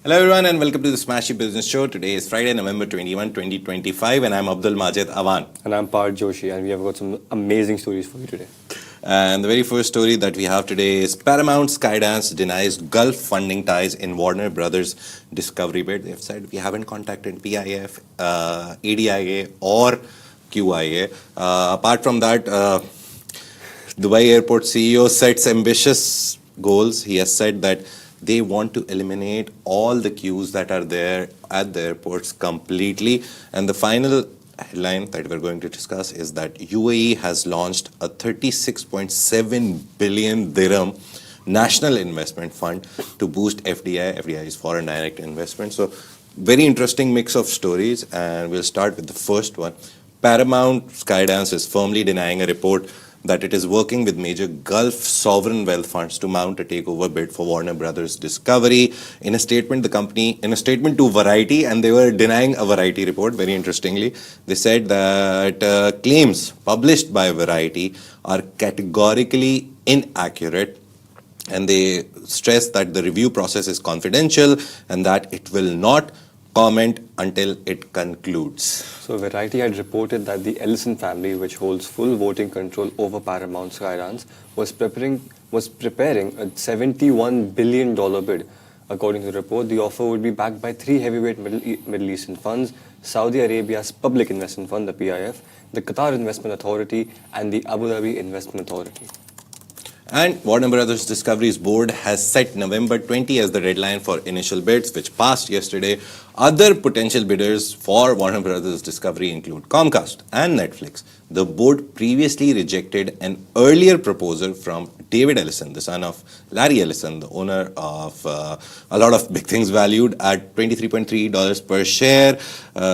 Hello everyone and welcome to the Smashy Business Show. Today is Friday, November 21, 2025 and I'm Abdul Majid Awan. And I'm Parth Joshi and we have got some amazing stories for you today. And the very first story that we have today is Paramount Skydance denies Gulf funding ties in Warner Brothers Discovery bid. They've said we haven't contacted PIF, ADIA or QIA. Apart from that, Dubai Airport CEO sets ambitious goals. He has said that they want to eliminate all the queues that are there at the airports completely. And the final headline that we're going to discuss is that UAE has launched a 36.7 billion dirham national investment fund to boost FDI. FDI is foreign direct investment. So very interesting mix of stories. And we'll start with the first one. Paramount Skydance is firmly denying a report that it is working with major Gulf sovereign wealth funds to mount a takeover bid for Warner Brothers Discovery. In a statement, the company, in a statement to Variety, and they were denying a Variety report, very interestingly, they said that claims published by Variety are categorically inaccurate. And they stress that the review process is confidential and that it will not comment until it concludes. So Variety had reported that the Ellison family, which holds full voting control over Paramount Skydance, was preparing a $71 billion bid. According to the report, the offer would be backed by three heavyweight Middle Eastern funds: Saudi Arabia's Public Investment Fund, the PIF, the Qatar Investment Authority, and the Abu Dhabi Investment Authority. And Warner Brothers Discovery's board has set November 20 as the deadline for initial bids, which passed yesterday. Other potential bidders for Warner Brothers Discovery include Comcast and Netflix. The board previously rejected an earlier proposal from David Ellison, the son of Larry Ellison, the owner of a lot of big things, valued at $23.3 per share.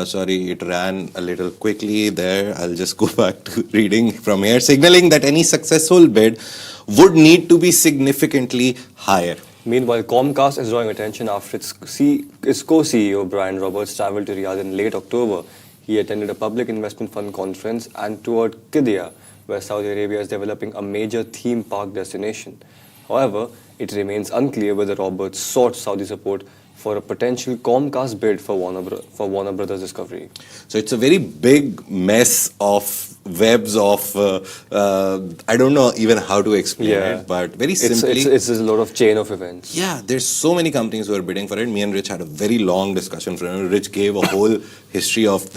Sorry, it ran a little quickly there. I'll just go back to reading from here. Signaling that any successful bid would need to be significantly higher. Meanwhile, Comcast is drawing attention after its co-CEO Brian Roberts traveled to Riyadh in late October. He attended a public investment fund conference and toured Qiddiya, where Saudi Arabia is developing a major theme park destination. However, it remains unclear whether Roberts sought Saudi support for a potential Comcast bid for Warner Brothers Discovery. So it's a very big mess of webs of, I don't know even how to explain it, but very simply. It's a lot of chain of events. Yeah, there's so many companies who are bidding for it. Me and Rich had a very long discussion for it. Rich gave a whole history of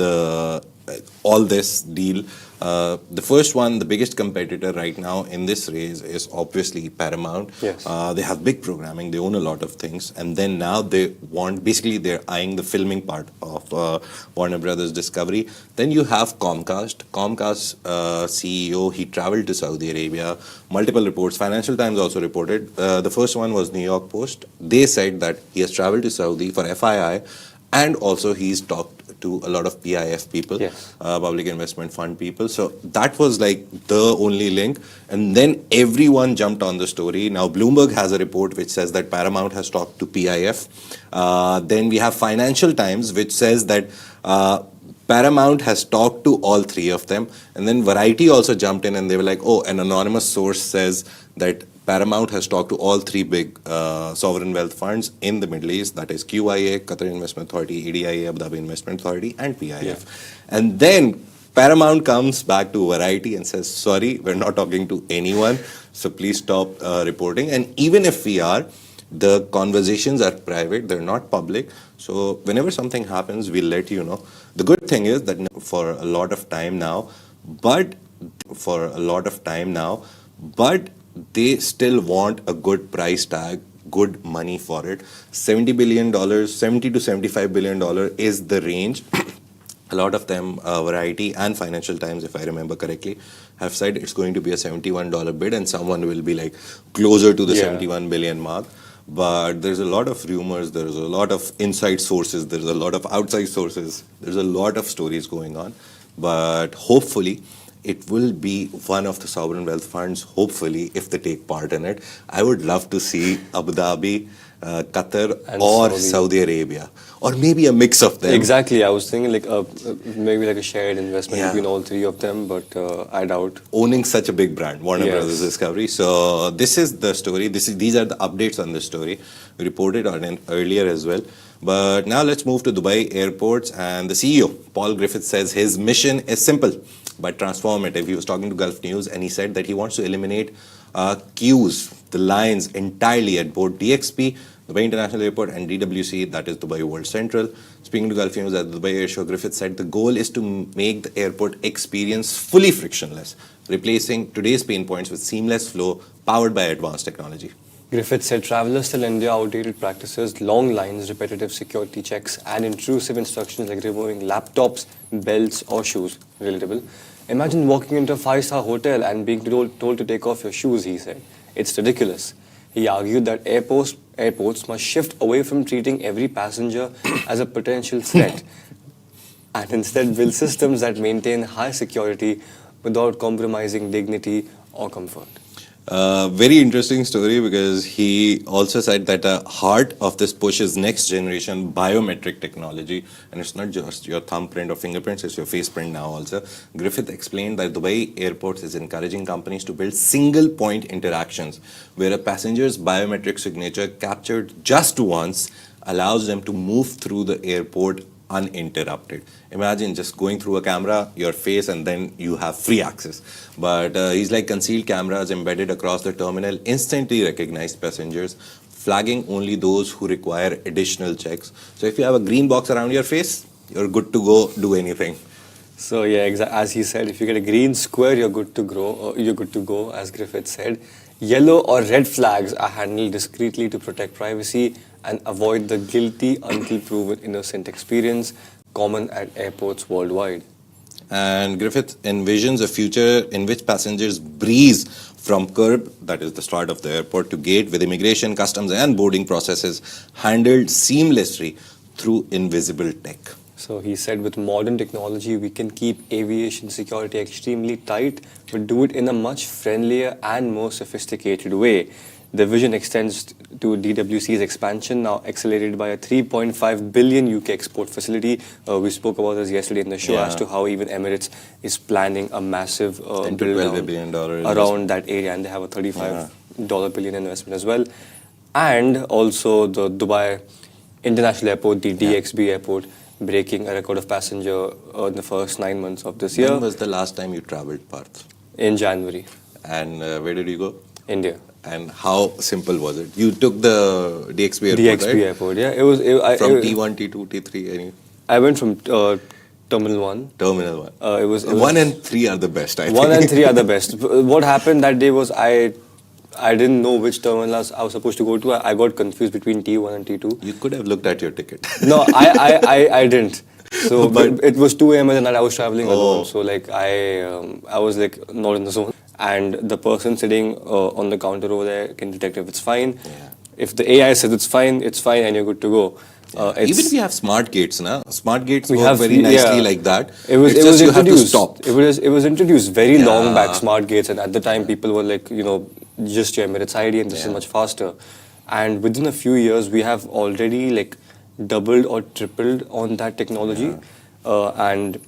all this deal. The first one, the biggest competitor right now in this race is obviously Paramount. Yes. They have big programming, they own a lot of things, and then now they're eyeing the filming part of Warner Brothers Discovery. Then you have Comcast. Comcast CEO, he traveled to Saudi Arabia. Multiple reports, Financial Times also reported. The first one was New York Post. They said that he has traveled to Saudi for FII, and also he's talked to a lot of PIF people, yes. Public Investment Fund people. So that was like the only link. And then everyone jumped on the story. Now Bloomberg has a report which says that Paramount has talked to PIF. Then we have Financial Times which says that Paramount has talked to all three of them. And then Variety also jumped in and they were like, oh, an anonymous source says that Paramount has talked to all three big sovereign wealth funds in the Middle East, that is QIA, Qatar Investment Authority, ADIA, Abu Dhabi Investment Authority, and PIF. Yeah. And then Paramount comes back to Variety and says, sorry, we're not talking to anyone, so please stop reporting. And even if we are, the conversations are private, they're not public. So whenever something happens, we'll let you know. The good thing is that for a lot of time now, but they still want a good price tag, good money for it. $70 to $75 billion is the range. A lot of them, Variety and Financial Times, if I remember correctly, have said it's going to be a $71 bid and someone will be like closer to the 71 billion mark. But there's a lot of rumors, there's a lot of inside sources, there's a lot of outside sources, there's a lot of stories going on. But hopefully, it will be one of the sovereign wealth funds, hopefully, if they take part in it. I would love to see Abu Dhabi, Qatar, and or Saudi Arabia, or maybe a mix of them. Exactly, I was thinking like maybe like a shared investment between all three of them, but I doubt. Owning such a big brand, Warner Brothers Discovery. So this is the story. These are the updates on the story. We reported on it earlier as well. But now let's move to Dubai airports, and the CEO, Paul Griffith, says his mission is simple but transformative. He was talking to Gulf News and he said that he wants to eliminate queues, the lines entirely at both DXP, Dubai International Airport, and DWC, that is Dubai World Central. Speaking to Gulf News at the Dubai Air Show, Griffith said the goal is to make the airport experience fully frictionless, replacing today's pain points with seamless flow powered by advanced technology. Griffith said travelers tell India outdated practices, long lines, repetitive security checks, and intrusive instructions like removing laptops, belts, or shoes. Relatable. Imagine walking into a five-star hotel and being told to take off your shoes, he said. It's ridiculous. He argued that airports must shift away from treating every passenger as a potential threat and instead build systems that maintain high security without compromising dignity or comfort. Very interesting story, because he also said that the heart of this push is next generation biometric technology, and it's not just your thumbprint or fingerprints, it's your face print now also. Griffith explained that Dubai Airports is encouraging companies to build single point interactions where a passenger's biometric signature captured just once allows them to move through the airport uninterrupted. Imagine just going through a camera, your face, and then you have free access. But he's like, concealed cameras embedded across the terminal instantly recognize passengers, flagging only those who require additional checks. So if you have a green box around your face, you're good to go do anything. So yeah, as he said, if you get a green square, you're good to grow. You're good to go, as Griffith said. Yellow or red flags are handled discreetly to protect privacy and avoid the guilty until proven innocent experience common at airports worldwide. And Griffith envisions a future in which passengers breeze from curb, that is the start of the airport, to gate, with immigration, customs, and boarding processes handled seamlessly through invisible tech. So he said, with modern technology, we can keep aviation security extremely tight, but do it in a much friendlier and more sophisticated way. The vision extends to DWC's expansion, now accelerated by a 3.5 billion UK export facility. We spoke about this yesterday in the show, as to how even Emirates is planning a massive build $12 billion around that area, and they have a $35 billion investment as well. And also the Dubai International Airport, the DXB airport, breaking a record of passenger in the first 9 months of this year. When was the last time you traveled, Parth? In January. And where did you go? India. And how simple was it? You took the DXB airport, DXB right? airport, yeah. From T1, T2, T3, any? I went from Terminal 1. Terminal 1. It was 1 and 3 are the best, I think. 1 and 3 are the best. What happened that day was I didn't know which terminals I was supposed to go to. I got confused between T1 and T2. You could have looked at your ticket. No, I didn't. So but it was 2 a.m. at night. I was traveling alone. So like I was like not in the zone. And the person sitting on the counter over there can detect if it's fine. Yeah. If the AI says it's fine, and you're good to go. Even we have smart gates, na? Smart gates work very nicely like that. It was just you have to introduced. stop. It was introduced very long back, smart gates, and at the time people were like, just your Emirates ID, and this is much faster. And within a few years, we have already like doubled or tripled on that technology, and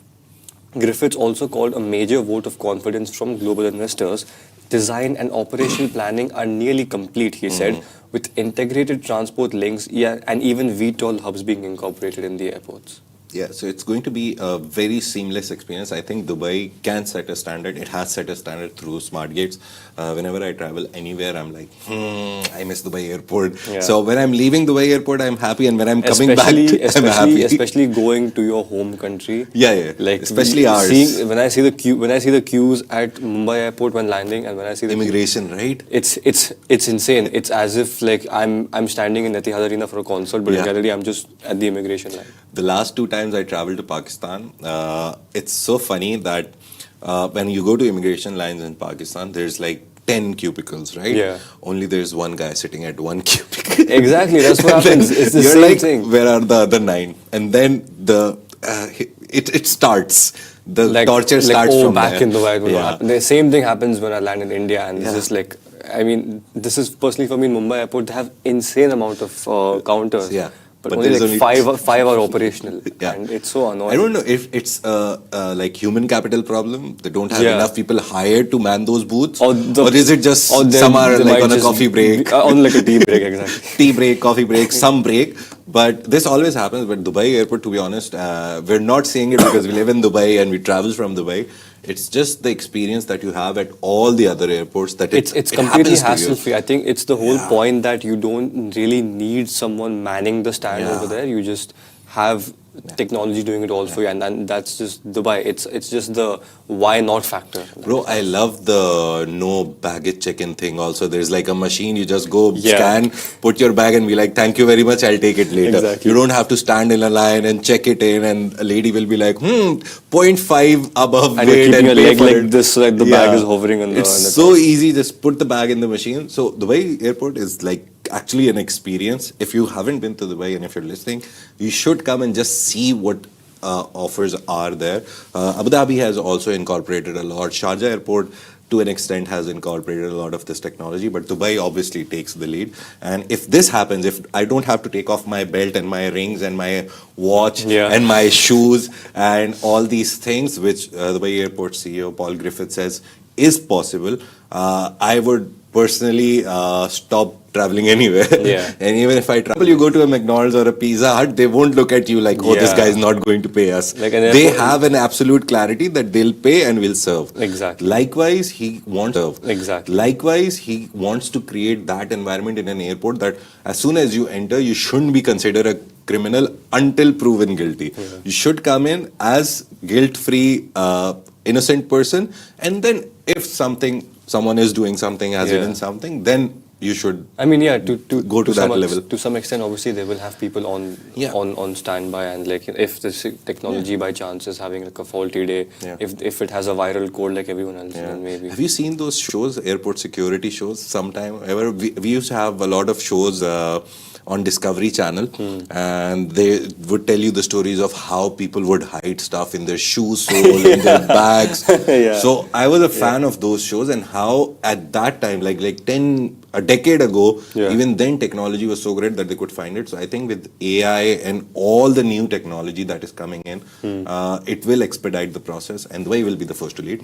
Griffiths also called a major vote of confidence from global investors. Design and operational planning are nearly complete, he said, with integrated transport links and even VTOL hubs being incorporated in the airports. Yeah, so it's going to be a very seamless experience. I think Dubai can set a standard. It has set a standard through smart gates. Whenever I travel anywhere, I'm like, I miss Dubai airport. Yeah. So when I'm leaving Dubai airport, I'm happy, and when I'm coming back, I'm happy. Especially going to your home country. Yeah. Like especially ours. When I see the queues at Mumbai airport when landing, and when I see the immigration, right? It's insane. It's as if like I'm standing in Etihad Arena for a concert, but in reality I'm just at the immigration line. The last 2 times I traveled to Pakistan, it's so funny that when you go to immigration lines in Pakistan, there's like 10 cubicles, right? Yeah. Only there's one guy sitting at one cubicle. Exactly, that's what happens. It's the same thing. Where are the other 9? And then it starts. The torture starts from back there. in Dubai. The same thing happens when I land in India, and it's just like, I mean, this is personally for me in Mumbai airport, they have insane amount of counters. Yeah. But only like five are operational, and it's so annoying. I don't know if it's like human capital problem. They don't have enough people hired to man those booths, or is it just some are like on a coffee break, on like a tea break, exactly. Tea break, coffee break, some break. But this always happens. But Dubai airport, to be honest, we're not saying it because we live in Dubai and we travel from Dubai. It's just the experience that you have at all the other airports that It's it completely happens to you. hassle free. I think it's the whole Yeah. point that you don't really need someone manning the stand Yeah. over there. You just have technology doing it all for you, and that's just Dubai. It's just the why not factor. Bro, I love the no baggage check-in thing also. There's like a machine, you just go Yeah. scan, put your bag and be like, thank you very much, I'll take it later. Exactly. You don't have to stand in a line and check it in and a lady will be like, zero point 0.5 above And you're weight keeping and your pay leg for like it. this, so like the bag is hovering on the. It's on the so easy, just put the bag in the machine. So Dubai airport is like actually an experience. If you haven't been to Dubai and if you're listening, you should come and just see what offers are there. Abu Dhabi has also incorporated a lot. Sharjah airport to an extent has incorporated a lot of this technology, but Dubai obviously takes the lead. And if this happens, if I don't have to take off my belt and my rings and my watch Yeah. and my shoes and all these things, which Dubai airport CEO Paul Griffith says is possible, I would personally stop traveling anywhere. Yeah. And even if I travel, you go to a McDonald's or a Pizza Hut, they won't look at you like, oh, this Yeah. guy is not going to pay us. Like an They airport- have an absolute clarity that they'll pay and will serve. Exactly. Likewise, he wants to serve. Exactly. Likewise, he wants to create that environment in an airport that as soon as you enter, you shouldn't be considered a criminal until proven guilty. You should come in as guilt-free, innocent person, and then if someone is doing something, has Yeah. hidden something, then you should I mean, yeah, to go to that level. To some extent, obviously, they will have people Yeah. on standby, and like if this technology by chance is having like a faulty day, Yeah. if it has a viral code like everyone else, Yeah. then maybe. Have you seen those shows, airport security shows? Sometime ever we used to have a lot of shows on Discovery Channel, and they would tell you the stories of how people would hide stuff in their shoe sole, in their bags. Yeah. So I was a fan of those shows, and how at that time, like a decade ago, Yeah. even then technology was so great that they could find it. So I think with AI and all the new technology that is coming in, it will expedite the process, and Dubai will be the first to lead.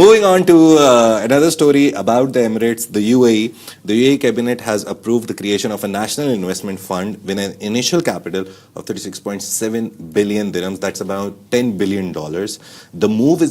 Moving on to another story about the Emirates, the UAE. The UAE cabinet has approved the creation of a national investment fund with an initial capital of 36.7 billion dirhams. That's about $10 billion. The move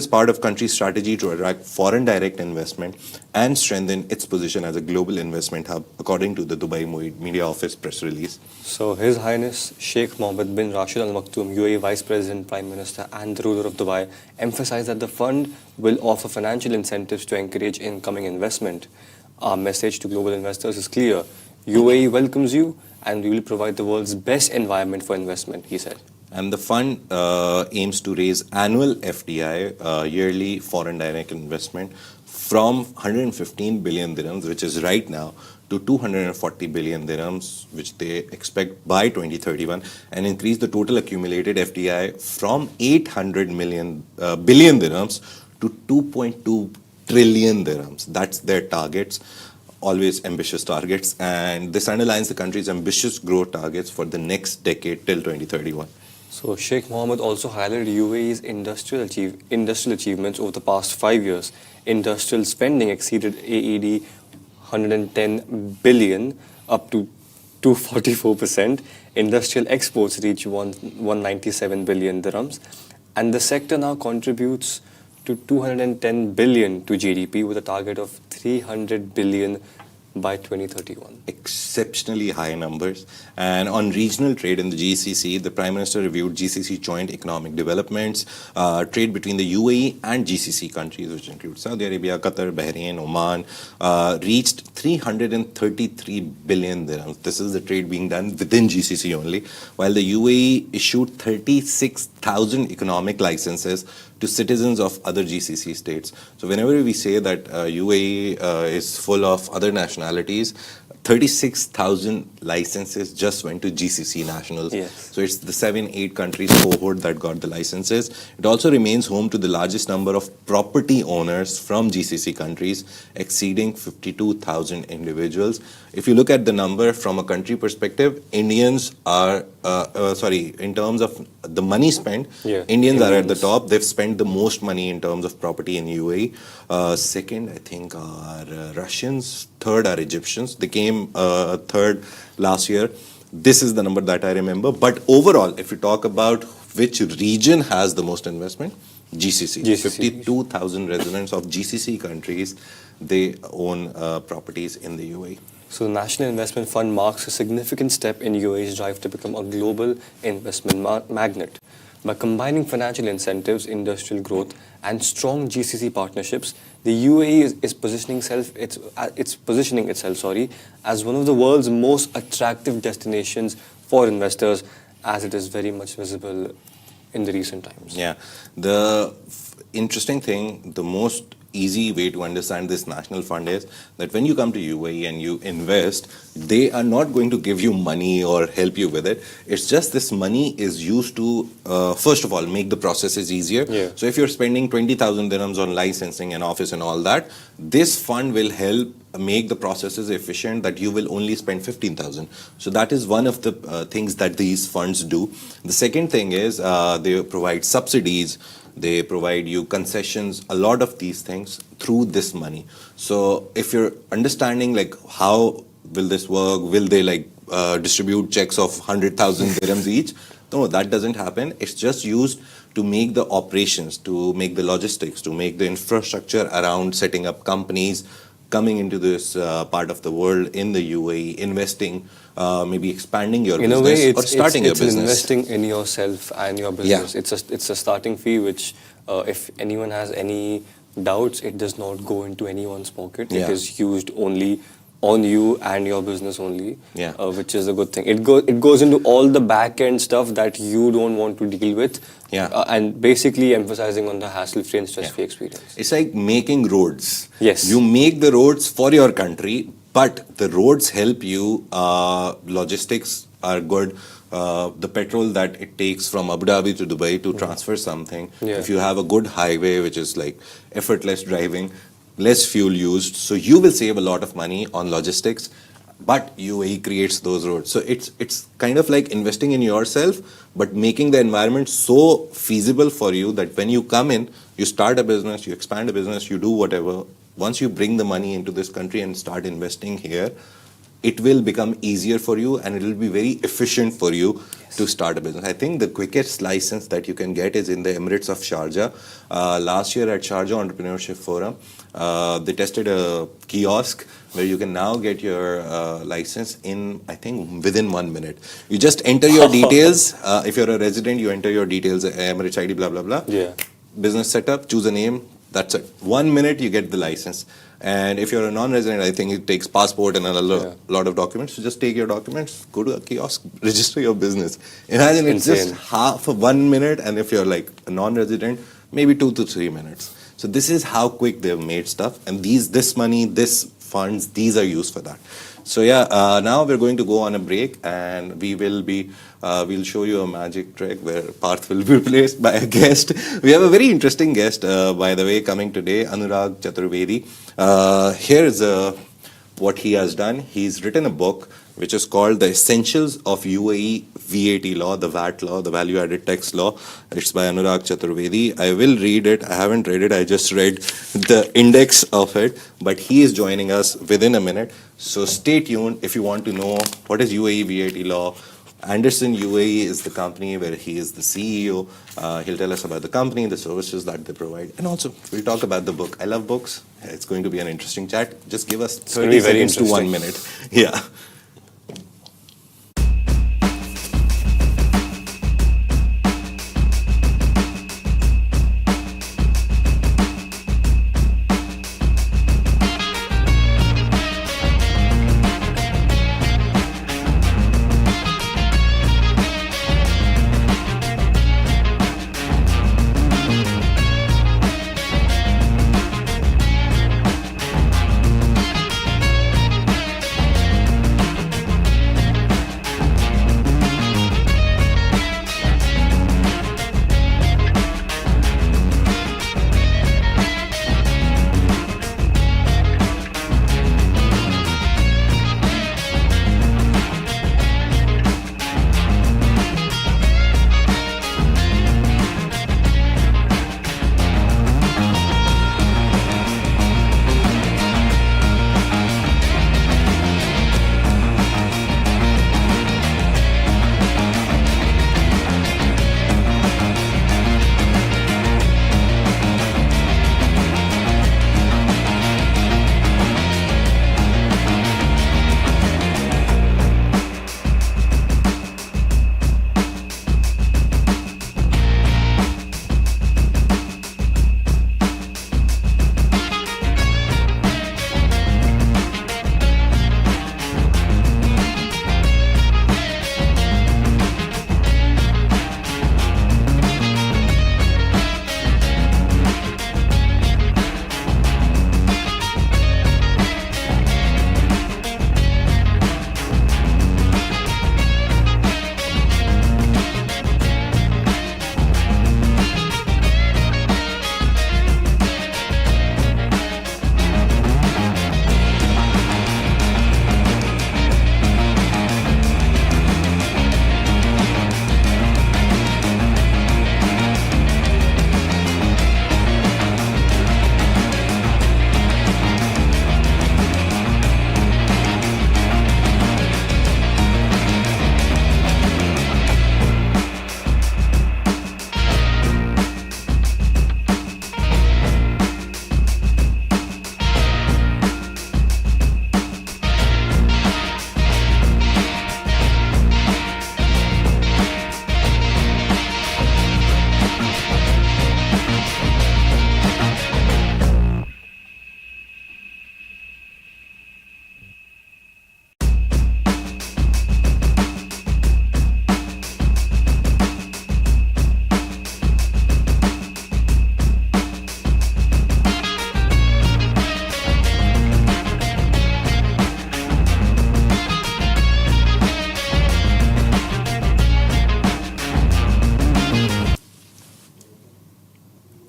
is part of country's strategy to attract foreign direct investment and strengthen its position as a global investment hub, according to the Dubai Media Office press release. So, His Highness Sheikh Mohammed bin Rashid Al Maktoum, UAE Vice President, Prime Minister, and the ruler of Dubai, emphasized that the fund will offer financial incentives to encourage incoming investment. Our message to global investors is clear: UAE welcomes you, and we will provide the world's best environment for investment, he said. And the fund aims to raise annual FDI, yearly foreign direct investment, from 115 billion dirhams, which is right now, to 240 billion dirhams, which they expect by 2031, and increase the total accumulated FDI from 800 billion dirhams to 2.2 trillion dirhams. That's their targets. Always ambitious targets, and this underlines the country's ambitious growth targets for the next decade till 2031. So Sheikh Mohammed also highlighted UAE's industrial achievements over the past 5 years. Industrial spending exceeded AED 110 billion, up to 244%. Industrial exports reached 197 billion dirhams, and the sector now contributes to 210 billion to GDP, with a target of 300 billion by 2031. Exceptionally high numbers. And on regional trade in the GCC, the Prime Minister reviewed GCC joint economic developments, trade between the UAE and GCC countries, which include Saudi Arabia, Qatar, Bahrain, Oman, reached 333 billion dirhams. This is the trade being done within GCC only, while the UAE issued 36,000 economic licenses to citizens of other GCC states. So whenever we say that UAE is full of other nationalities, 36,000 licenses just went to GCC nationals. Yes. So it's the 7-8 countries cohort that got the licenses. It also remains home to the largest number of property owners from GCC countries, exceeding 52,000 individuals. If you look at the number from a country perspective, Indians are, in terms of the money spent, Indians are at the top. They've spent the most money in terms of property in UAE. Second, I think, are Russians. Third are Egyptians. They came third last year. This is the number that I remember. But overall, if you talk about which region has the most investment, GCC. GCC. 52,000 residents of GCC countries, they own properties in the UAE. So the National Investment Fund marks a significant step in UAE's drive to become a global investment magnet. By combining financial incentives, industrial growth, and strong GCC partnerships, the UAE is positioning itself as one of the world's most attractive destinations for investors, as it is very much visible in the recent times. Yeah. The interesting thing, the most easy way to understand this national fund is that when you come to UAE and you invest, they are not going to give you money or help you with it. It's just this money is used to, first of all, make the processes easier. Yeah. So if you're spending 20,000 dirhams on licensing and office and all that, this fund will help make the processes efficient that you will only spend 15,000. So that is one of the things that these funds do. The second thing is they provide subsidies. They provide you concessions, a lot of these things through this money. So if you're understanding like how will this work, will they like distribute checks of 100,000 dirhams each? No, that doesn't happen. It's just used to make the operations, to make the logistics, to make the infrastructure around setting up companies, coming into this part of the world in the UAE, investing, maybe expanding your in business a way, or starting your business. Investing in yourself and your business. Yeah. It's a starting fee which, if anyone has any doubts, it does not go into anyone's pocket. Yeah. It is used only on you and your business only, Yeah. Which is a good thing. It goes into all the back end stuff that you don't want to deal with, Yeah. And basically emphasizing on the hassle-free and stress-free experience. It's like making roads. Yes. You make the roads for your country, but the roads help you. Logistics are good. The petrol that it takes from Abu Dhabi to Dubai to transfer something. Yeah. If you have a good highway, which is like effortless driving, less fuel used, so you will save a lot of money on logistics. But UAE creates those roads. So it's kind of like investing in yourself, but making the environment so feasible for you that when you come in, you start a business, you expand a business, you do whatever. Once you bring the money into this country and start investing here, it will become easier for you and it will be very efficient for you to start a business. I think the quickest license that you can get is in the Emirates of Sharjah. Last year at Sharjah Entrepreneurship Forum, they tested a kiosk where you can now get your license in, I think, within 1 minute. You just enter your details. If you're a resident, you enter your details, Emirates ID, blah, blah, blah. Yeah. Business setup, choose a name, that's it. 1 minute, you get the license. And if you're a non-resident, I think it takes passport and a lot of documents. So just take your documents, go to a kiosk, register your business. Imagine it's just half of 1 minute, and if you're like a non-resident, maybe 2 to 3 minutes. So this is how quick they've made stuff. And this money, this funds, these are used for that. So yeah, now we're going to go on a break, and we will be, we'll show you a magic trick where Parth will be replaced by a guest. We have a very interesting guest, by the way, coming today, Anurag Chaturvedi. Here is what he has done. He's written a book which is called The Essentials of UAE VAT Law, the VAT Law, the Value Added Tax Law. It's by Anurag Chaturvedi. I will read it. I haven't read it. I just read the index of it. But he is joining us within a minute. So stay tuned if you want to know what is UAE VAT Law. Anderson UAE is the company where he is the CEO. He'll tell us about the company, the services that they provide, and also we'll talk about the book. I love books. It's going to be an interesting chat. Just give us 30 seconds to 1 minute. Yeah.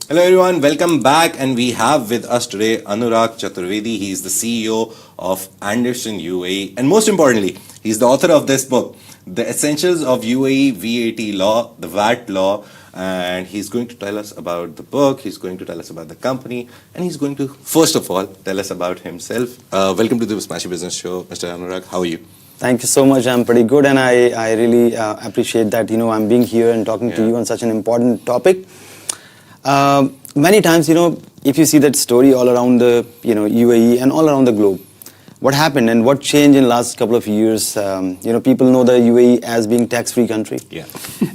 Hello everyone, welcome back, and we have with us today Anurag Chaturvedi. He is the CEO of Anderson UAE, and most importantly, he's the author of this book, The Essentials of UAE VAT Law, the VAT Law, and he's going to tell us about the book, he's going to tell us about the company, and he's going to, first of all, tell us about himself. Welcome to the Smashy Business Show, Mr. Anurag. How are you? Thank you so much. I'm pretty good, and I really appreciate that, I'm being here and talking to you on such an important topic. Many times, if you see that story all around the, UAE and all around the globe, what happened and what changed in the last couple of years, people know the UAE as being tax-free country. Yeah.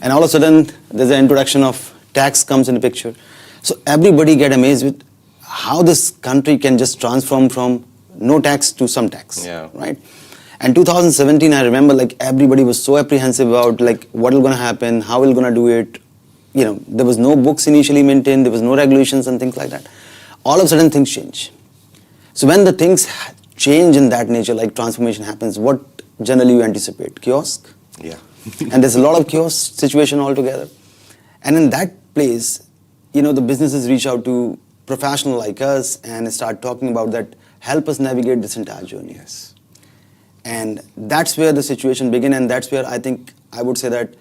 And all of a sudden, there's an introduction of tax comes in the picture. So everybody get amazed with how this country can just transform from no tax to some tax, right? And 2017, I remember everybody was so apprehensive about what is going to happen, how we're going to do it. There was no books initially maintained, there was no regulations and things like that. All of a sudden, things change. So when the things change in that nature, like transformation happens, what generally you anticipate? Kiosk? Yeah. And there's a lot of kiosk situation altogether. And in that place, the businesses reach out to professionals like us and start talking about that, help us navigate this entire journey. Yes. And that's where the situation began, and that's where I would say that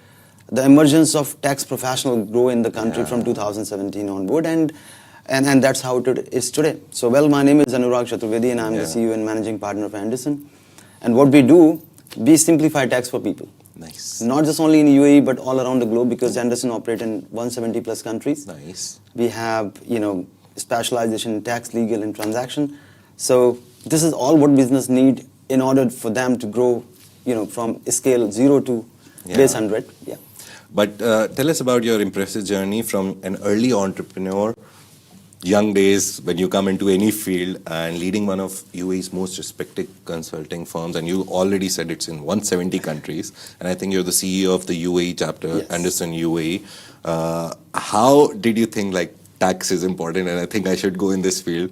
the emergence of tax professionals grow in the country from 2017 onward, and that's how it is today. So, my name is Anurag Chaturvedi, and I'm the CEO and managing partner of Anderson. And what we do, we simplify tax for people. Nice. Not just only in UAE, but all around the globe, because Anderson operates in 170 plus countries. Nice. We have, specialization in tax, legal, and transaction. So this is all what business need in order for them to grow, from scale 0 to base 100. Yeah. But tell us about your impressive journey from an early entrepreneur, young days when you come into any field and leading one of UAE's most respected consulting firms, and you already said it's in 170 countries, and I think you're the CEO of the UAE chapter, Anderson UAE. How did you think tax is important, and I think I should go in this field?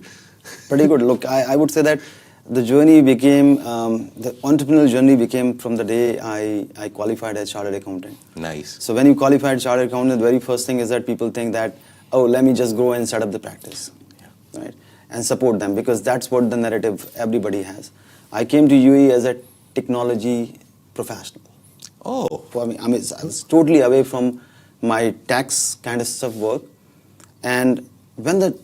Pretty good. Look, I would say that the journey became, the entrepreneurial journey became from the day I qualified as chartered accountant. Nice. So when you qualified chartered accountant, the very first thing is that people think that, oh, let me just go and set up the practice, right? And support them, because that's what the narrative everybody has. I came to UAE as a technology professional. Oh. For me, I was totally away from my tax kind of stuff work. And when the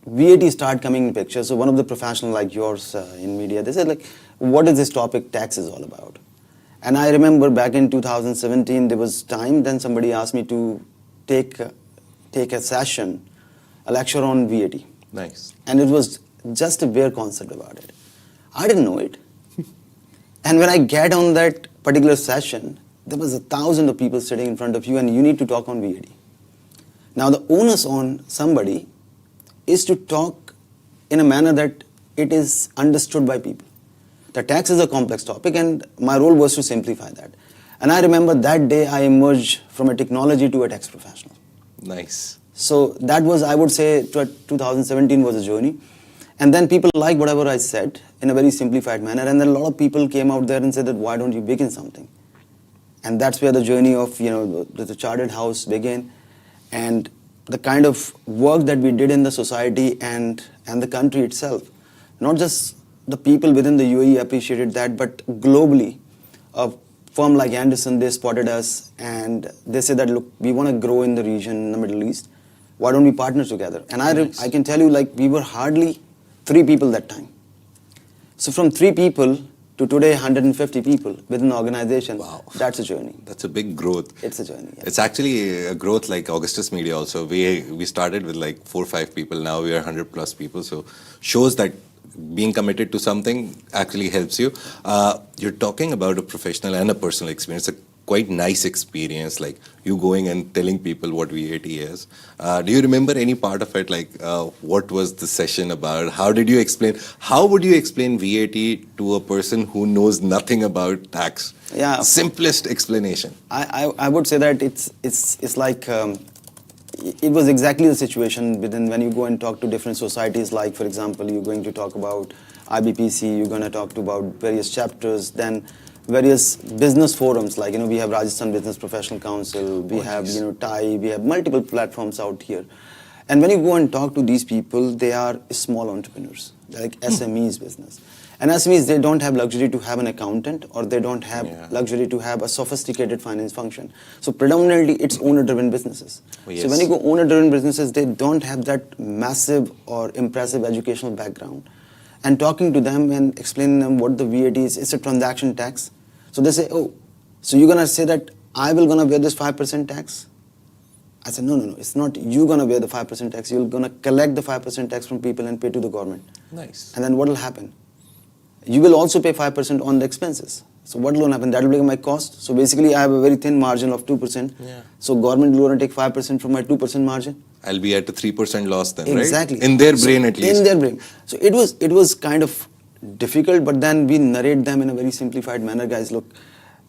VAT started coming in picture, so one of the professionals like yours in media, they said what is this topic tax is all about? And I remember back in 2017, there was time then somebody asked me to take a session, a lecture on VAT. Nice. And it was just a bare concept about it. I didn't know it. And when I get on that particular session, there was 1,000 of people sitting in front of you, and you need to talk on VAT. Now the onus on somebody is to talk in a manner that it is understood by people. The tax is a complex topic, and my role was to simplify that. And I remember that day I emerged from a technology to a tax professional. Nice. So that was, I would say, 2017 was a journey. And then people liked whatever I said in a very simplified manner. And then a lot of people came out there and said that, why don't you begin something? And that's where the journey of, the chartered house began. And the kind of work that we did in the society and the country itself, not just the people within the UAE appreciated that, but globally, a firm like Anderson, they spotted us and they said that, look, we want to grow in the region, in the Middle East. Why don't we partner together? And I can tell you, we were hardly 3 people that time. So from 3 people to today 150 people within the organization. Wow. That's a journey. That's a big growth. It's a journey. Yeah. It's actually a growth like Augustus Media also. We started with 4 or 5 people. Now we are 100 plus people. So shows that being committed to something actually helps you. You're talking about a professional and a personal experience. A quite nice experience, like you going and telling people what VAT is. Do you remember any part of it? What was the session about? How did you explain? How would you explain VAT to a person who knows nothing about tax? Yeah. Simplest explanation. I would say that it's like it was exactly the situation within when you go and talk to different societies. Like for example, you're going to talk about IBPC. You're going to talk about various chapters. Then various business forums, like, we have Rajasthan Business Professional Council, we have, TIE, we have multiple platforms out here. And when you go and talk to these people, they are small entrepreneurs. They're like SMEs business. And SMEs, they don't have luxury to have an accountant, or they don't have luxury to have a sophisticated finance function. So predominantly, it's owner-driven businesses. Oh, yes. So when you go owner-driven businesses, they don't have that massive or impressive educational background. And talking to them and explaining them what the VAT is, it's a transaction tax. So they say, oh, so you're going to say that I will going to bear this 5% tax? I said, no, it's not you going to bear the 5% tax. You're going to collect the 5% tax from people and pay to the government. Nice. And then what will happen? You will also pay 5% on the expenses. So what will happen? That will become my cost. So basically, I have a very thin margin of 2%. Yeah. So government will want to take 5% from my 2% margin. I'll be at a 3% loss then, Exactly. right? In their brain, at least. In their brain. So it was kind of difficult, but then we narrate them in a very simplified manner. Guys, look,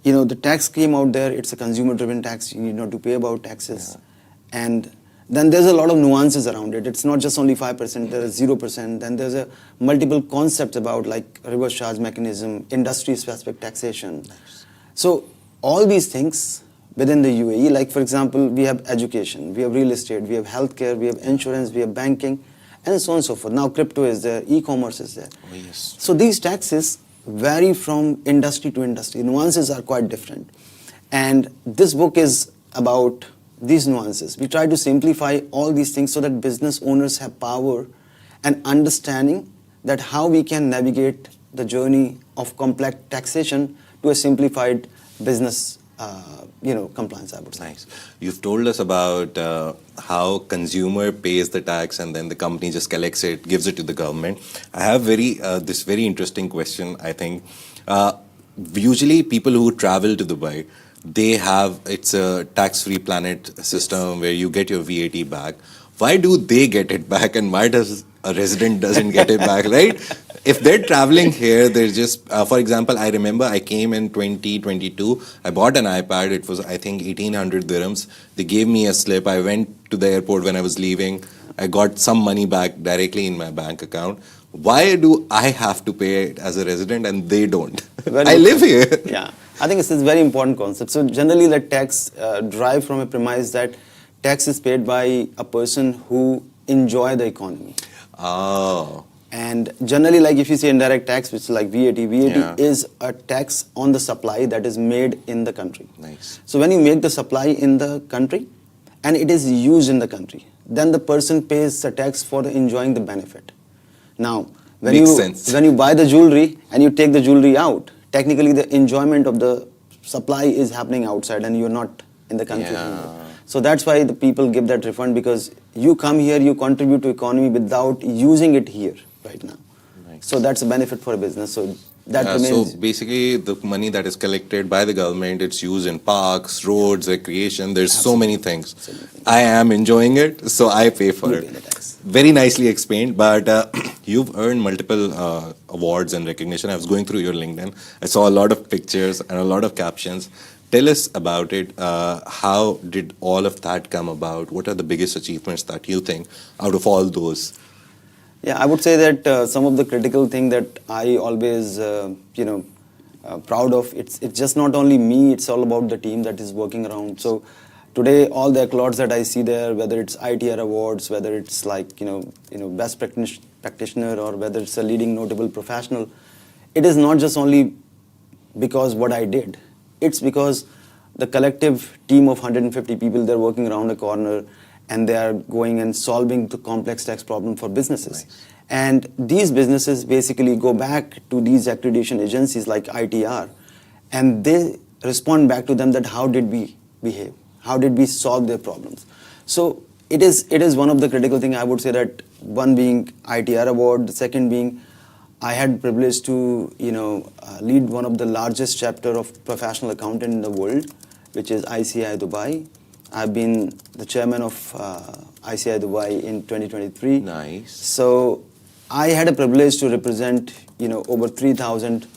the tax came out there. It's a consumer-driven tax. You need not to pay about taxes. Yeah. And then there's a lot of nuances around it. It's not just only 5%, there is 0%. Then there's multiple concepts about like reverse charge mechanism, industry-specific taxation. Nice. So all these things within the UAE, like for example, we have education, we have real estate, we have healthcare, we have insurance, we have banking, and so on and so forth. Now crypto is there, e-commerce is there. Oh, yes. So these taxes vary from industry to industry. Nuances are quite different. And this book is about these nuances. We try to simplify all these things so that business owners have power and understanding that how we can navigate the journey of complex taxation to a simplified business compliance, I would say. Nice. You've told us about how consumer pays the tax and then the company just collects it, gives it to the government. I have this very interesting question, I think. Usually people who travel to Dubai, it's a tax-free planet system where you get your VAT back. Why do they get it back and why does a resident doesn't get it back, right? If they're traveling here, they're just, for example, I remember I came in 2022, I bought an iPad, it was I think 1800 dirhams. They gave me a slip, I went to the airport when I was leaving, I got some money back directly in my bank account. Why do I have to pay it as a resident and they don't? I live here. Yeah, I think it's a very important concept. So generally the tax derive from a premise that tax is paid by a person who enjoy the economy. Oh. And generally, like if you say indirect tax, which is like VAT is a tax on the supply that is made in the country. Nice. So when you make the supply in the country and it is used in the country, then the person pays the tax for enjoying the benefit. Now, when you buy the jewelry and you take the jewelry out, technically the enjoyment of the supply is happening outside and you're not in the country anymore. So that's why the people give that refund, because you come here, you contribute to economy without using it here right now. Nice. So that's a benefit for a business. So that remains. So basically the money that is collected by the government, it's used in parks, roads, recreation. There's so many things. I am enjoying it, so I pay for it. Very nicely explained, but you've earned multiple awards and recognition. I was going through your LinkedIn. I saw a lot of pictures and a lot of captions. Tell us about it. How did all of that come about? What are the biggest achievements that you think out of all those? Yeah, I would say that some of the critical thing that I always, proud of, it's just not only me, it's all about the team that is working around. So today, all the accolades that I see there, whether it's ITR awards, whether it's like, best practitioner, or whether it's a leading notable professional, it is not just only because what I did. It's because the collective team of 150 people, they're working around a corner and they are going and solving the complex tax problem for businesses. Nice. And these businesses basically go back to these accreditation agencies like ITR and they respond back to them that how did we behave? How did we solve their problems? So it is one of the critical things. I would say that one being ITR award, the second being I had privilege to lead one of the largest chapter of professional accountant in the world, which is ICI Dubai. I've been the chairman of ICI Dubai in 2023. Nice. So I had a privilege to represent over 3,000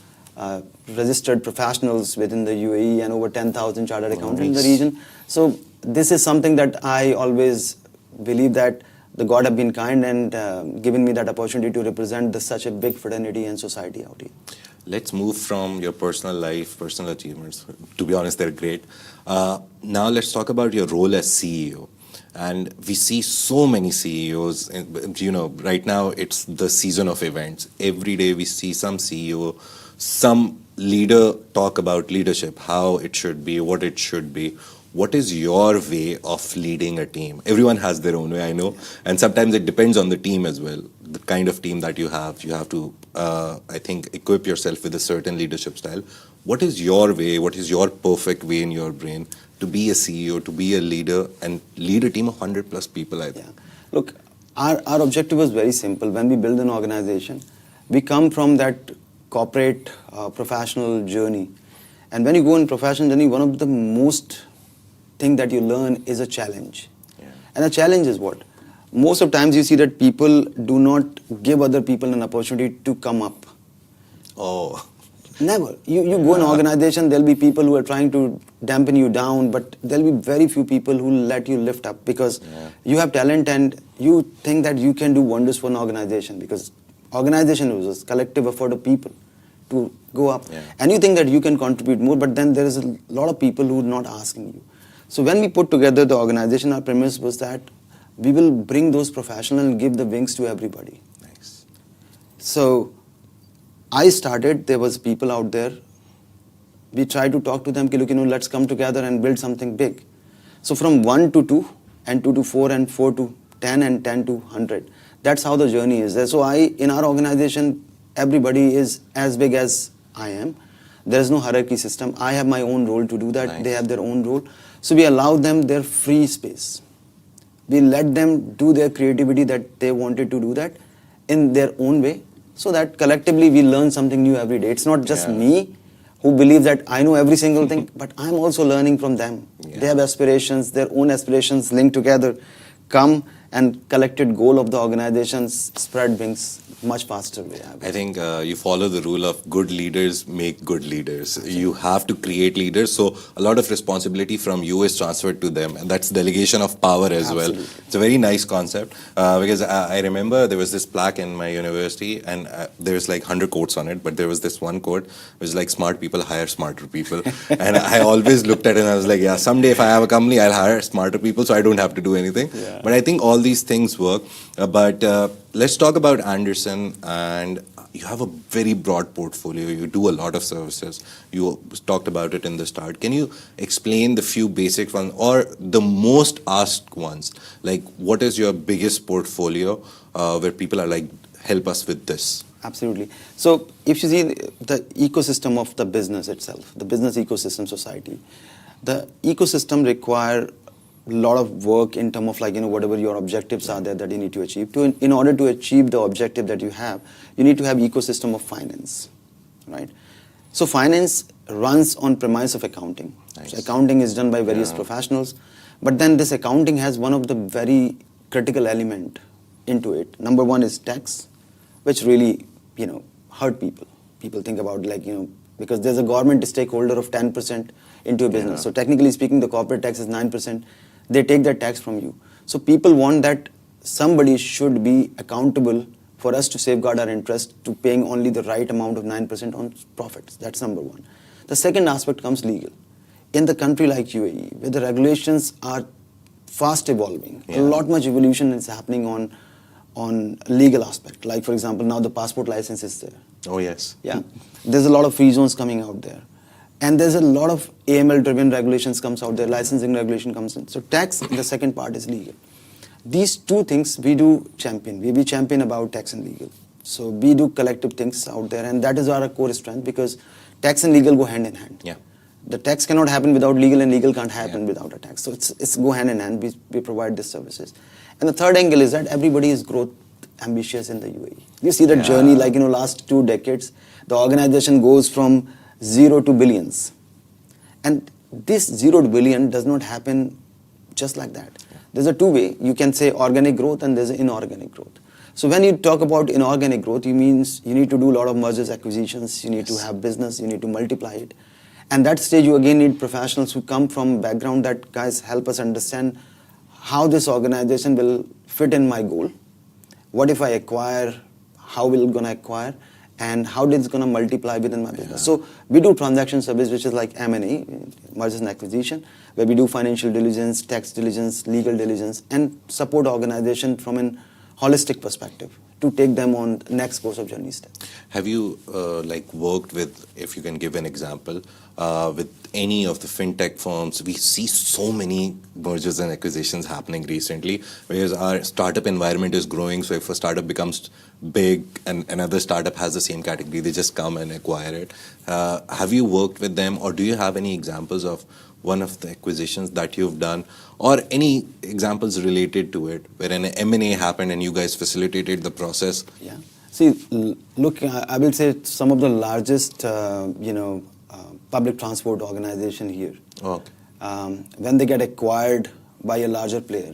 registered professionals within the UAE and over 10,000 chartered accountants in the region. So this is something that I always believe that the God have been kind and given me that opportunity to represent such a big fraternity and society out here. Let's move from your personal life, personal achievements. To be honest, they're great. Now let's talk about your role as CEO. And we see so many CEOs, right now it's the season of events. Every day we see some CEO, some leader talk about leadership, how it should be, what it should be. What is your way of leading a team? Everyone has their own way, I know. And sometimes it depends on the team as well. The kind of team that you have to, I think, equip yourself with a certain leadership style. What is your way? What is your perfect way in your brain to be a CEO, to be a leader, and lead a team of 100 plus people, I think? Yeah. Look, our objective was very simple. When we build an organization, we come from that corporate professional journey. And when you go in professional journey, one of the most thing that you learn is a challenge. Yeah. And the challenge is what? Most of times you see that people do not give other people an opportunity to come up. Oh. Never. You go in an organization, there'll be people who are trying to dampen you down, but there'll be very few people who will let you lift up because you have talent and you think that you can do wonders for an organization, because organization is a collective effort of people to go up. Yeah. And you think that you can contribute more, but then there is a lot of people who are not asking you. So when we put together the organization, our premise was that we will bring those professionals and give the wings to everybody. Nice. So I started, there was people out there. We tried to talk to them, look, let's come together and build something big. So from 1 to 2, and 2 to 4, and 4 to 10, and 10 to 100. That's how the journey is there. So in our organization, everybody is as big as I am. There is no hierarchy system. I have my own role to do that. Nice. They have their own role. So we allow them their free space. We let them do their creativity that they wanted to do that in their own way, so that collectively we learn something new every day. It's not just me who believes that I know every single thing, but I'm also learning from them. Yeah. They have aspirations, their own aspirations linked together, come and collected goal of the organization spread wings much faster way. I think you follow the rule of good leaders make good leaders. You have to create leaders, so a lot of responsibility from you is transferred to them, and that's delegation of power as well. It's a very nice concept because I remember there was this plaque in my university, and there was like 100 quotes on it, but there was this one quote which was like, smart people hire smarter people. And I always looked at it and I was like, yeah, someday if I have a company, I'll hire smarter people so I don't have to do anything. Yeah. But I think all these things work. But let's talk about Anderson. And you have a very broad portfolio. You do a lot of services. You talked about it in the start. Can you explain the few basic ones or the most asked ones? Like, what is your biggest portfolio where people are like, help us with this? Absolutely. So if you see the ecosystem of the business itself, the business ecosystem society, the ecosystem require a lot of work in terms of whatever your objectives are there that you need to achieve. In order to achieve the objective that you need to have ecosystem of finance, right? So finance runs on premise of accounting. Nice. So accounting is done by various professionals, but then this accounting has one of the very critical element into it. Number one is tax, which really hurt people. People think about because there's a government stakeholder of 10% into a business. Yeah. So technically speaking, the corporate tax is 9%. They take that tax from you. So people want that somebody should be accountable for us to safeguard our interest to paying only the right amount of 9% on profits. That's number one. The second aspect comes legal. In the country like UAE, where the regulations are fast evolving, a lot much evolution is happening on legal aspect. Like for example, now the passport license is there. Oh yes. Yeah. There's a lot of free zones coming out there. And there's a lot of AML-driven regulations comes out there, licensing regulation comes in. So tax, the second part is legal. These two things we do champion. We champion about tax and legal. So we do collective things out there, and that is our core strength, because tax and legal go hand in hand. Yeah. The tax cannot happen without legal, and legal can't happen without a tax. So it's go hand in hand. We provide these services. And the third angle is that everybody is growth ambitious in the UAE. You see that journey, last 2 decades, the organization goes from 0 to billions. And this 0 to billion does not happen just like that. There's a two-way. You can say organic growth and there's inorganic growth. So when you talk about inorganic growth, you means you need to do a lot of mergers, acquisitions, you need to have business, you need to multiply it. And that stage you again need professionals who come from background that guys help us understand how this organization will fit in my goal. What if I acquire, how will it gonna acquire? and how it's going to multiply within my business. So we do transaction service, which is like M&A, mergers and acquisition, where we do financial diligence, tax diligence, legal diligence, and support organization from an holistic perspective to take them on next course of journey step. Have you worked with, if you can give an example, with any of the fintech firms? We see so many mergers and acquisitions happening recently, whereas our startup environment is growing. So if a startup becomes big and another startup has the same category, they just come and acquire it. Have you worked with them, or do you have any examples of one of the acquisitions that you've done, or any examples related to it where an M&A happened and you guys facilitated the process? Yeah. See, look, I will say some of the largest, public transport organization here. Okay. When they get acquired by a larger player,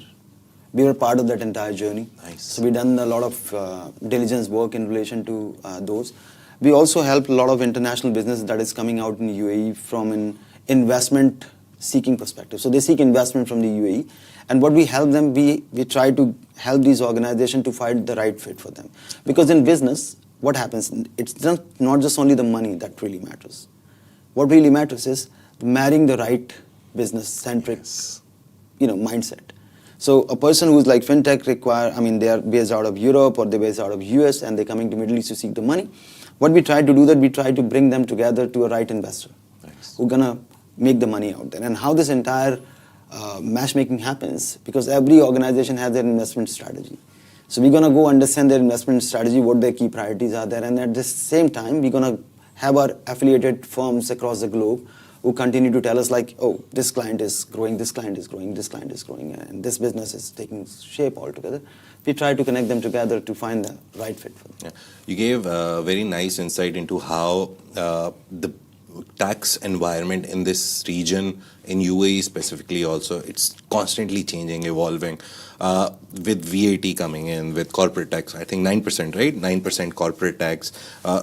we were part of that entire journey. Nice. So we done a lot of diligence work in relation to those. We also help a lot of international business that is coming out in UAE from an investment seeking perspective. So they seek investment from the UAE, and what we help them, we try to help these organizations to find the right fit for them. Because in business, what happens, it's not just only the money that really matters. What really matters is marrying the right business-centric mindset. So a person who's like fintech they are based out of Europe or they're based out of US and they're coming to Middle East to seek the money. What we try to do that, we try to bring them together to a right investor who's gonna make the money out there. And how this entire matchmaking happens, because every organization has their investment strategy. So we're gonna go understand their investment strategy, what their key priorities are there, and at the same time, we're gonna have our affiliated firms across the globe who continue to tell us like, oh, this client is growing, this client is growing, this client is growing, and this business is taking shape altogether. We try to connect them together to find the right fit for them. Yeah. You gave a very nice insight into how the tax environment in this region, in UAE specifically also, it's constantly changing, evolving. With VAT coming in, with corporate tax, I think 9%, right? 9% corporate tax.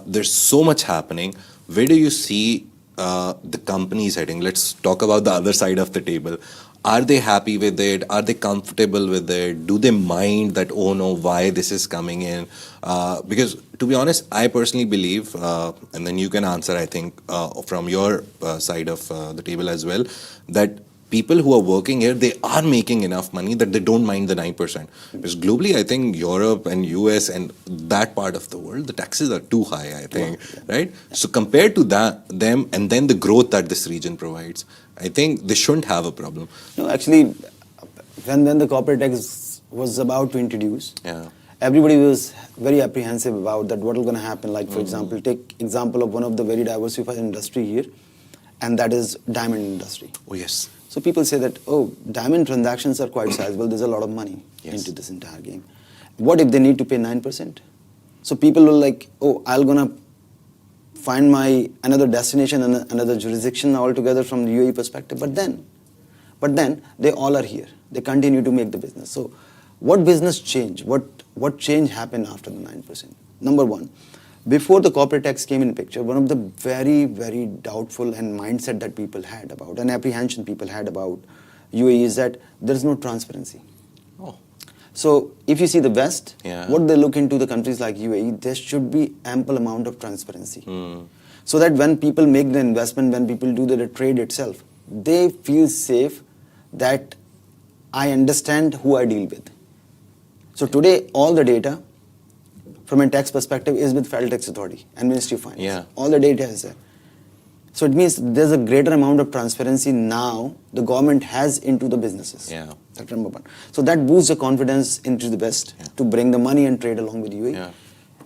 There's so much happening. Where do you see the companies heading? Let's talk about the other side of the table. Are they happy with it? Are they comfortable with it? Do they mind that, oh no, why this is coming in? Because to be honest, I personally believe, and then you can answer, I think, from your side of the table as well, that people who are working here, they are making enough money that they don't mind the 9%. Because globally, I think Europe and US and that part of the world, the taxes are too high, I think, right? So compared to them and then the growth that this region provides, I think they shouldn't have a problem. No, actually, when the corporate tax was about to introduce, everybody was very apprehensive about that, what is going to happen. Like, for example, take example of one of the very diversified industry here, and that is diamond industry. Oh, yes. So people say that, oh, diamond transactions are quite sizable. There's a lot of money into this entire game. What if they need to pay 9%? So people were like, oh, I'm going to find my another destination and another jurisdiction altogether from the UAE perspective. But then they all are here. They continue to make the business. So what business change? What change happened after the 9%? Number one, before the corporate tax came in picture, one of the very, very doubtful and mindset that people had about, and apprehension people had about UAE is that there's no transparency. Oh. So if you see the West, Yeah. what they look into the countries like UAE, there should be ample amount of transparency. So that when people make the investment, when people do the trade itself, they feel safe that I understand who I deal with. So today, all the data from a tax perspective is with Federal Tax Authority and Ministry of Finance. Yeah. All the data is there. So it means there's a greater amount of transparency now the government has into the businesses. Yeah. That's number one. So that boosts the confidence into the West to bring the money and trade along with UAE. Yeah.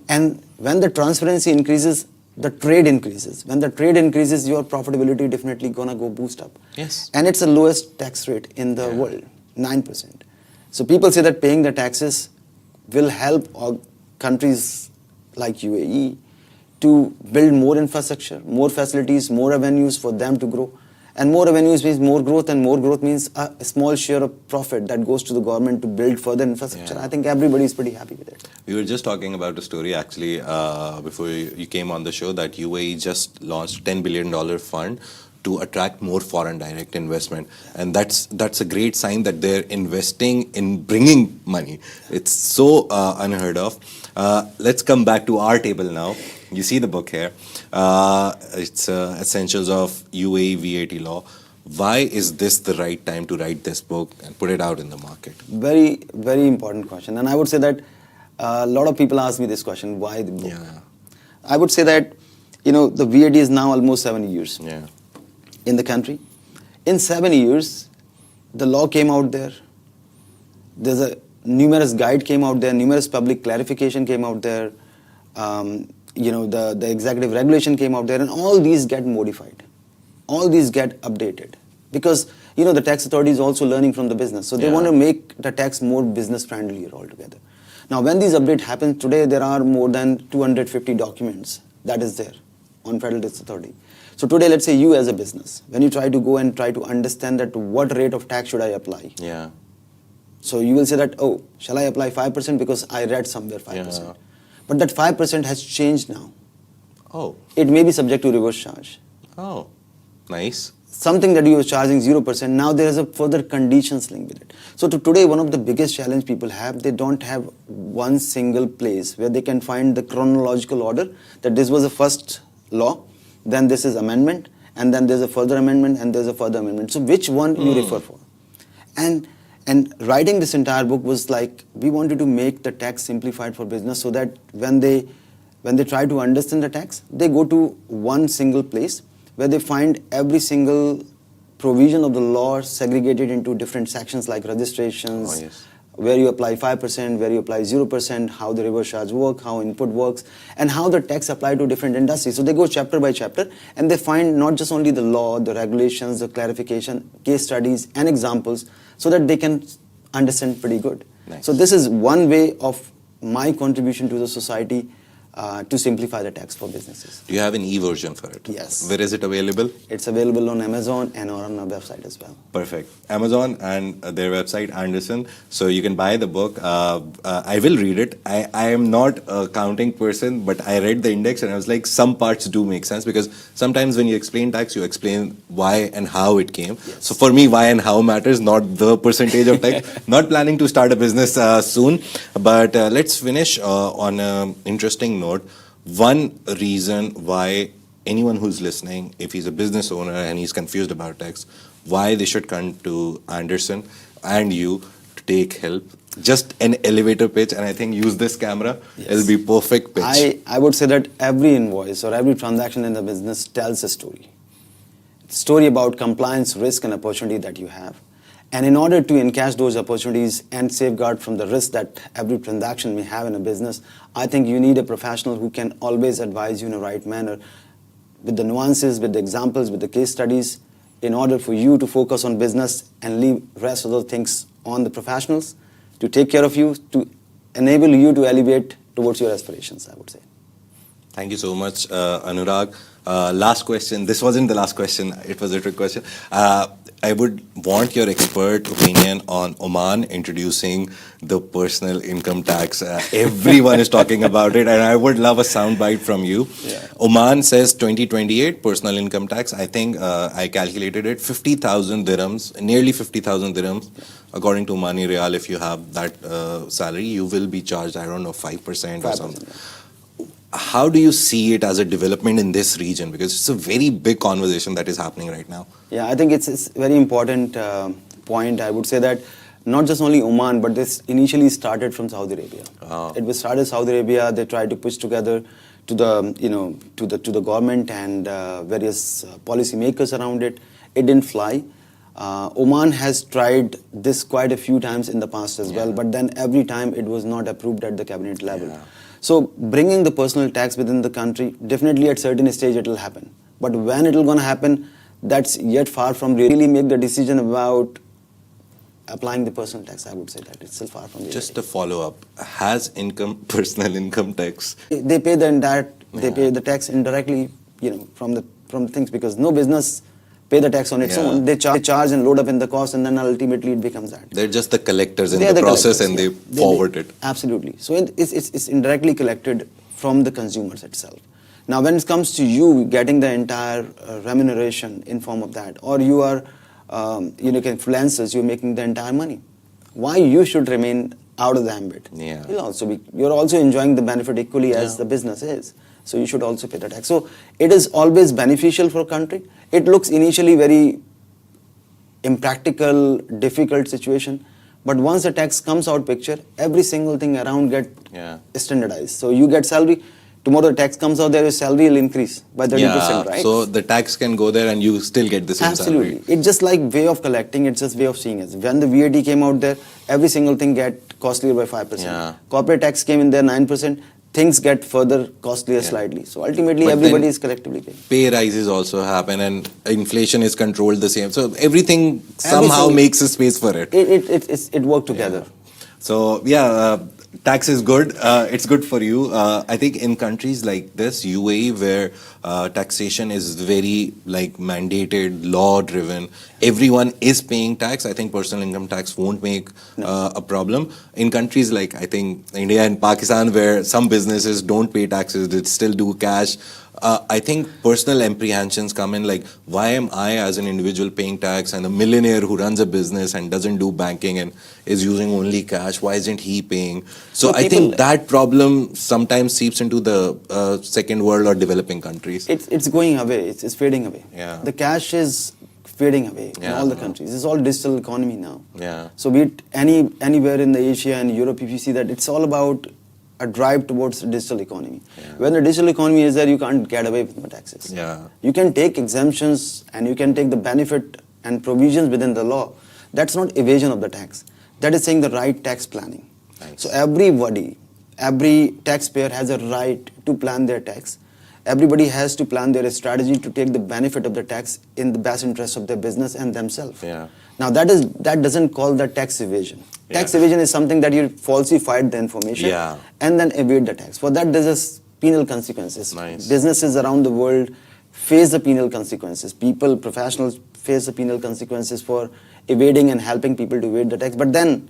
And when the transparency increases, the trade increases. When the trade increases, your profitability definitely gonna go boost up. Yes. And it's the lowest tax rate in the world, 9%. So people say that paying the taxes will help countries like UAE to build more infrastructure, more facilities, more avenues for them to grow. And more avenues means more growth, and more growth means a small share of profit that goes to the government to build further infrastructure. Yeah. I think everybody is pretty happy with it. We were just talking about a story actually before you came on the show that UAE just launched $10 billion fund to attract more foreign direct investment. And that's a great sign that they're investing in bringing money. It's so unheard of. Let's come back to our table now. You see the book here. It's Essentials of UAE VAT Law. Why is this the right time to write this book and put it out in the market? Very, very important question. And I would say that a lot of people ask me this question, why the book? Yeah. I would say that, the VAT is now almost 7 years Yeah. in the country. In 7 years, the law came out there. There's a numerous guide came out there, numerous public clarification came out there. The executive regulation came out there, and all these get modified. All these get updated. Because, the tax authority is also learning from the business. So they Yeah. want to make the tax more business friendlier altogether. Now, when these updates happen, today there are more than 250 documents that is there on Federal Tax Authority. So today, let's say you as a business, when you try to go and try to understand that what rate of tax should I apply? Yeah. So you will say that, oh, shall I apply 5% because I read somewhere 5%. Yeah. But that 5% has changed now. Oh. It may be subject to reverse charge. Oh. Nice. Something that you were charging 0%, now there is a further conditions linked with it. So today, one of the biggest challenge people have, they don't have one single place where they can find the chronological order, that this was the first law, then this is amendment, and then there's a further amendment, and there's a further amendment. So which one you refer for? And writing this entire book was like, we wanted to make the tax simplified for business so that when they try to understand the tax, they go to one single place where they find every single provision of the law segregated into different sections like registrations, Oh, yes. where you apply 5%, where you apply 0%, how the reverse charge work, how input works, and how the tax apply to different industries. So they go chapter by chapter, and they find not just only the law, the regulations, the clarification, case studies, and examples, so that they can understand pretty good. Nice. So this is one way of my contribution to the society to simplify the tax for businesses. Do you have an e-version for it? Yes. Where is it available? It's available on Amazon and on our website as well. Perfect. Amazon and their website, Anderson. So you can buy the book. I will read it. I am not a counting person, but I read the index and I was like, some parts do make sense because sometimes when you explain tax, you explain why and how it came. Yes. So for me, why and how matters, not the percentage of tax. Not planning to start a business soon, but let's finish on an interesting note. One reason why anyone who's listening, if he's a business owner and he's confused about tax, why they should come to Anderson and you to take help. Just an elevator pitch, and I think use this camera. Yes. It'll be perfect pitch. I would say that every invoice or every transaction in the business tells a story. It's a story about compliance, risk, and opportunity that you have. And in order to encash those opportunities and safeguard from the risk that every transaction may have in a business, I think you need a professional who can always advise you in a right manner with the nuances, with the examples, with the case studies, in order for you to focus on business and leave rest of the things on the professionals to take care of you, to enable you to elevate towards your aspirations, I would say. Thank you so much, Anurag. Last question. This wasn't the last question. It was a trick question. I would want your expert opinion on Oman introducing the personal income tax. Everyone is talking about it, and I would love a soundbite from you. Yeah. Oman says 2028 personal income tax. I think I calculated it 50,000 dirhams, nearly 50,000 dirhams. According to Omani Real, if you have that salary, you will be charged, I don't know, 5% or something. Yeah. How do you see it as a development in this region? Because it's a very big conversation that is happening right now. Yeah, I think it's a very important point. I would say that not just only Oman, but this initially started from Saudi Arabia. Oh. It was started Saudi Arabia. They tried to push together to the to the government and various policy makers around it. It didn't fly. Oman has tried this quite a few times in the past as well, but then every time it was not approved at the cabinet level. Yeah. So bringing the personal tax within the country, definitely at certain stage it will happen. But when it will going to happen, that's yet far from really make the decision about applying the personal tax. I would say that it's still far from reality. Just a follow-up. Has personal income tax? They pay they pay the tax indirectly, from the things, because no business pay the tax on its own. They charge and load up in the cost, and then ultimately it becomes that. They're just the collectors in They are the process, collectors, and they forward it. Absolutely. So it's indirectly collected from the consumers itself. Now, when it comes to you getting the entire remuneration in form of that, or you are, influencers, you're making the entire money. Why you should remain out of the ambit? Yeah. You're also enjoying the benefit equally as the business is. So you should also pay the tax. So it is always beneficial for a country. It looks initially very impractical, difficult situation, but once the tax comes out picture, every single thing around get standardized. So you get salary, tomorrow the tax comes out there, your salary will increase by 30%, right? So the tax can go there and you still get the same Absolutely. salary. It's just like way of collecting, it's just way of seeing it. When the VAT came out there, every single thing get costlier by 5%. Yeah. Corporate tax came in there 9%, things get further costlier slightly. So ultimately But everybody then is collectively paying. Pay rises also happen and inflation is controlled the same. So everything somehow Everything- makes a space for it. It worked together. So tax is good. It's good for you. I think in countries like this, UAE, where taxation is very like mandated, law-driven, everyone is paying tax. I think personal income tax won't make a problem. In countries like I think India and Pakistan, where some businesses don't pay taxes, they still do cash. I think personal apprehensions come in like, why am I as an individual paying tax and a millionaire who runs a business and doesn't do banking and is using only cash, why isn't he paying? So I think that problem sometimes seeps into the second world or developing countries. It's going away, it's fading away. Yeah. The cash is fading away in all the countries. It's all digital economy now. Yeah. So be it anywhere in the Asia and Europe, if you see that it's all about a drive towards the digital economy. When the digital economy is there, you can't get away with the taxes. Yeah. You can take exemptions and you can take the benefit and provisions within the law. That's not evasion of the tax. That is saying the right tax planning. Nice. So every taxpayer has a right to plan their tax. Everybody has to plan their strategy to take the benefit of the tax in the best interest of their business and themselves. Yeah. Now that doesn't call that tax evasion. Tax evasion is something that you falsified the information and then evade the tax. For that, there's penal consequences. Nice. Businesses around the world face the penal consequences. People, professionals face the penal consequences for evading and helping people to evade the tax. But then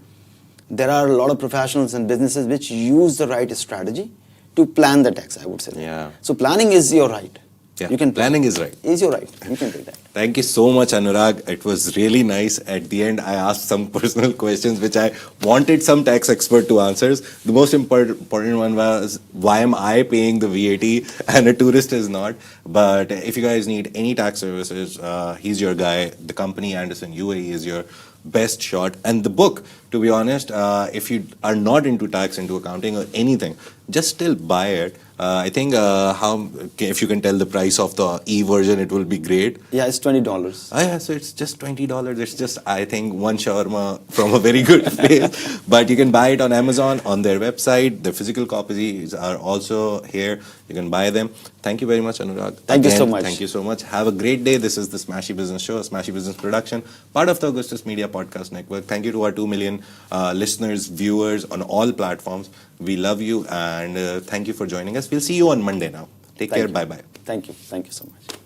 there are a lot of professionals and businesses which use the right strategy to plan the tax, I would say. Yeah. So planning is your right. Yeah. You can Planning is right. Is your right. You can take that. Thank you so much, Anurag. It was really nice. At the end, I asked some personal questions which I wanted some tax expert to answer. The most important one was, why am I paying the VAT and a tourist is not? But if you guys need any tax services, he's your guy. The company Anderson UAE is your best shot. And the book, to be honest, if you are not into tax, into accounting or anything, just still buy it. I think if you can tell the price of the e-version, it will be great. Yeah, it's $20. Yeah, so it's just $20. It's just, I think, one shawarma from a very good place. But you can buy it on Amazon, on their website. The physical copies are also here. You can buy them. Thank you very much, Anurag. Thank you so much. Thank you so much. Have a great day. This is the Smashy Business Show, a Smashy Business production, part of the Augustus Media Podcast Network. Thank you to our 2 million listeners, viewers on all platforms. We love you and thank you for joining us. We'll see you on Monday now. Take care. Bye-bye. Thank you. Thank you so much.